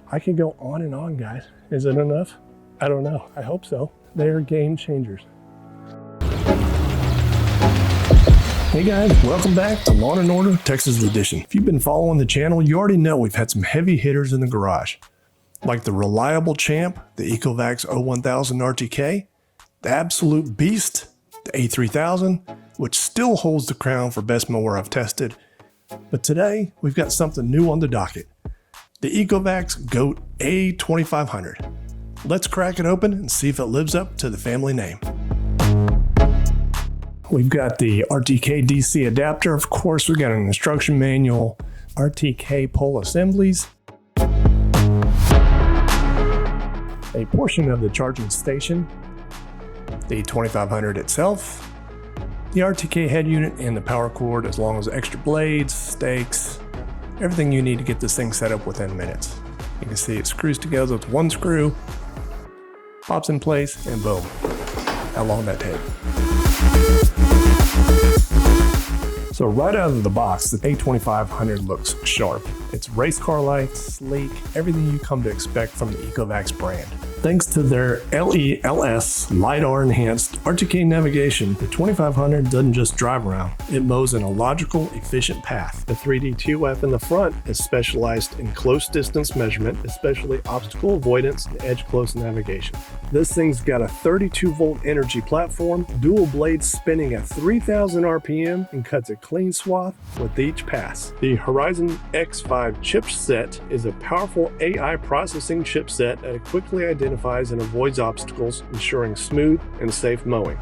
I could go on and on, guys. Is it enough? I don't know. I hope so. They are game changers. Hey guys, welcome back to Lawn and Order Texas Edition. If you've been following the channel, you already know we've had some heavy hitters in the garage, like the reliable champ, the ECOVACS O1000 RTK, the absolute beast, the A2500, which still holds the crown for best mower I've tested. But today, we've got something new on the docket, the ECOVACS GOAT A2500. Let's crack it open and see if it lives up to the family name. We've got the RTK DC adapter. Of course, we've got an instruction manual, RTK pole assemblies, a portion of the charging station, the 2500 itself, the RTK head unit and the power cord, as long as extra blades, stakes, everything you need to get this thing set up within minutes. You can see it screws together with one screw, pops in place, and boom. How long that take? So right out of the box, the A2500 looks sharp. It's race car-like, sleek, everything you come to expect from the ECOVACS brand. Thanks to their LELS LiDAR enhanced RTK navigation, the 2500 doesn't just drive around, it mows in a logical, efficient path. The 3D TUF in the front is specialized in close distance measurement, especially obstacle avoidance and edge close navigation. This thing's got a 32 volt energy platform, dual blades spinning at 3000 RPM, and cuts a clean swath with each pass. The Horizon X5 chipset is a powerful AI processing chipset that quickly identifies and avoids obstacles, ensuring smooth and safe mowing.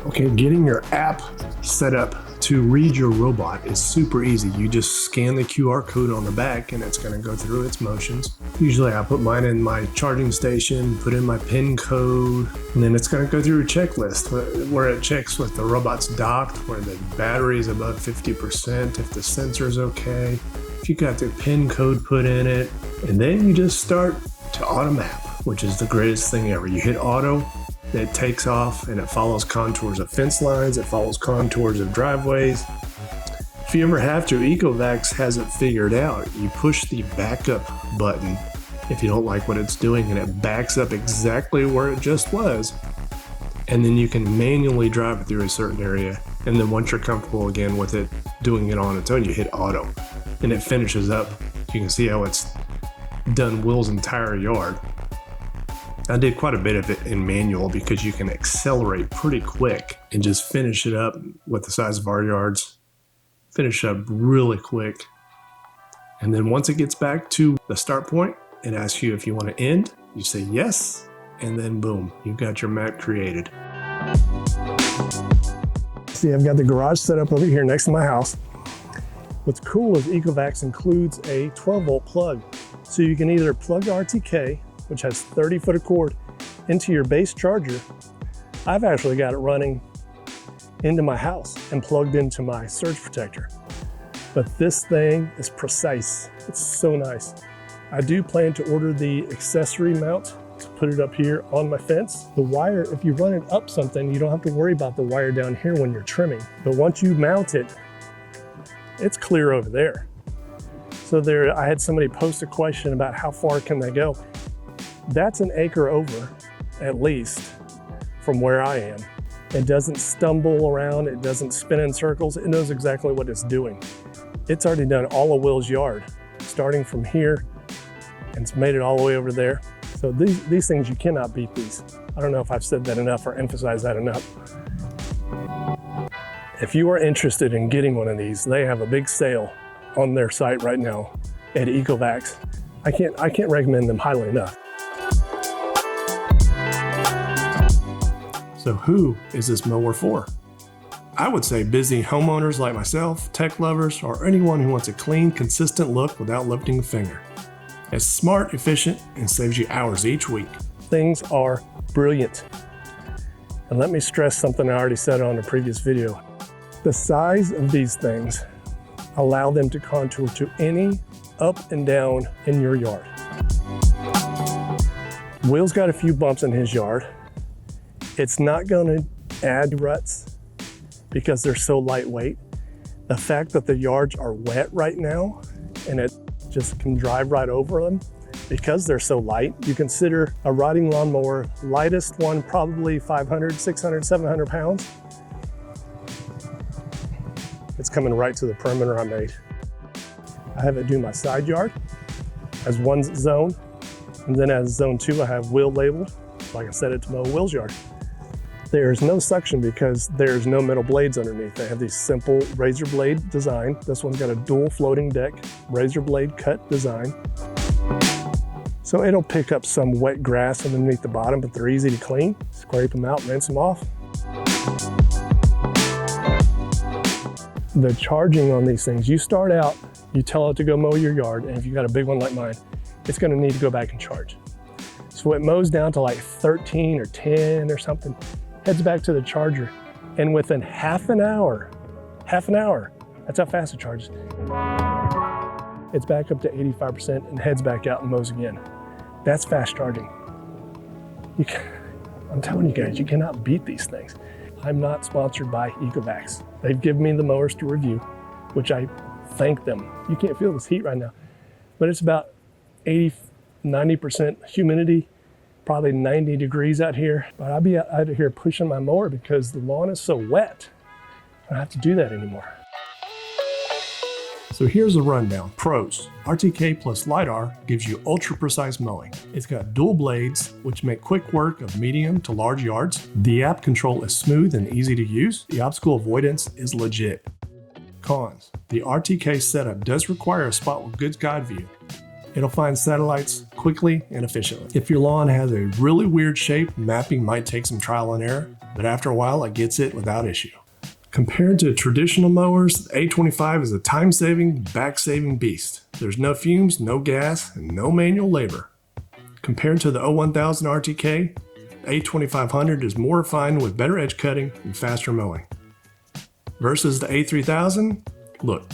Okay, getting your app set up to read your robot is super easy. You just scan the QR code on the back and it's going to go through its motions. Usually I put mine in my charging station, put in my PIN code, and then it's going to go through a checklist where it checks if the robot's docked, where the battery is above 50%, if the sensor's okay, if you got the PIN code put in it, and then you just start to auto map, which is the greatest thing ever. You hit auto, it takes off and it follows contours of fence lines, it follows contours of driveways. If you ever have to, ECOVACS has it figured out. You push the backup button if you don't like what it's doing and it backs up exactly where it just was. And then you can manually drive it through a certain area. And then once you're comfortable again with it doing it on its own, you hit auto and it finishes up. You can see how it's done Will's entire yard. I did quite a bit of it in manual because you can accelerate pretty quick and just finish it up with the size of our yards. Finish up really quick. And then once it gets back to the start point, it asks you if you want to end. You say yes, and then boom, you've got your map created. See, I've got the garage set up over here next to my house. What's cool is ECOVACS includes a 12 volt plug. So you can either plug the RTK, which has 30 foot of cord, into your base charger. I've actually got it running into my house and plugged into my surge protector. But this thing is precise. It's so nice. I do plan to order the accessory mount to put it up here on my fence. The wire, if you run it up something, you don't have to worry about the wire down here when you're trimming. But once you mount it, it's clear over there. So I had somebody post a question about how far can they go. That's an acre over, at least, from where I am. It doesn't stumble around, it doesn't spin in circles, it knows exactly what it's doing. It's already done all of Will's yard, starting from here, and it's made it all the way over there. So these things, you cannot beat these. I don't know if I've said that enough or emphasized that enough. If you are interested in getting one of these, they have a big sale on their site right now at ECOVACS. I can't recommend them highly enough. So who is this mower for? I would say busy homeowners like myself, tech lovers, or anyone who wants a clean, consistent look without lifting a finger. It's smart, efficient, and saves you hours each week. Things are brilliant. And let me stress something I already said on a previous video. The size of these things allow them to contour to any up and down in your yard. Will's got a few bumps in his yard. It's not going to add ruts because they're so lightweight. The fact that the yards are wet right now and it's just can drive right over them. Because they're so light, you consider a riding lawnmower, lightest one probably 500, 600, 700 pounds. It's coming right to the perimeter I made. I have it do my side yard as one zone, and then as zone 2 I have wheel labeled, like I set it to mow Will's yard. There's no suction because there's no metal blades underneath. They have these simple razor blade design. This one's got a dual floating deck, razor blade cut design. So it'll pick up some wet grass underneath the bottom, but they're easy to clean. Scrape them out, rinse them off. The charging on these things, you start out, you tell it to go mow your yard, and if you got a big one like mine, it's gonna need to go back and charge. So it mows down to like 13 or 10 or something, heads back to the charger, and within half an hour, that's how fast it charges, it's back up to 85% and heads back out and mows again. That's fast charging. I'm telling you guys, you cannot beat these things. I'm not sponsored by ECOVACS. They've given me the mowers to review, which I thank them. You can't feel this heat right now, but it's about 90% humidity, probably 90 degrees out here. But I'll be out here pushing my mower because the lawn is so wet. I don't have to do that anymore. So here's a rundown. Pros: RTK plus LiDAR gives you ultra precise mowing. It's got dual blades, which make quick work of medium to large yards. The app control is smooth and easy to use. The obstacle avoidance is legit. Cons: the RTK setup does require a spot with good guide view. It'll find satellites quickly and efficiently. If your lawn has a really weird shape, mapping might take some trial and error, but after a while it gets it without issue. Compared to traditional mowers, the A25 is a time-saving, back-saving beast. There's no fumes, no gas, and no manual labor. Compared to the O1000 RTK, the A2500 is more refined with better edge cutting and faster mowing. Versus the A3000, look,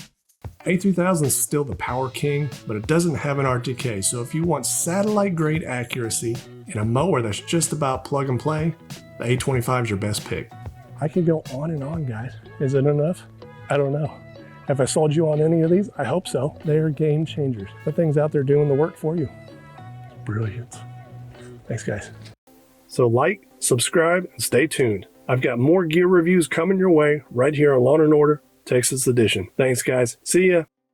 A3000 is still the power king, but it doesn't have an RTK, so if you want satellite-grade accuracy in a mower that's just about plug and play, the A25 is your best pick. I could go on and on, guys. Is it enough? I don't know. Have I sold you on any of these? I hope so. They're game changers. The thing's out there doing the work for you. Brilliant. Thanks, guys. So like, subscribe, and stay tuned. I've got more gear reviews coming your way right here on Lawn & Order, Texas Edition. Thanks, guys. See ya.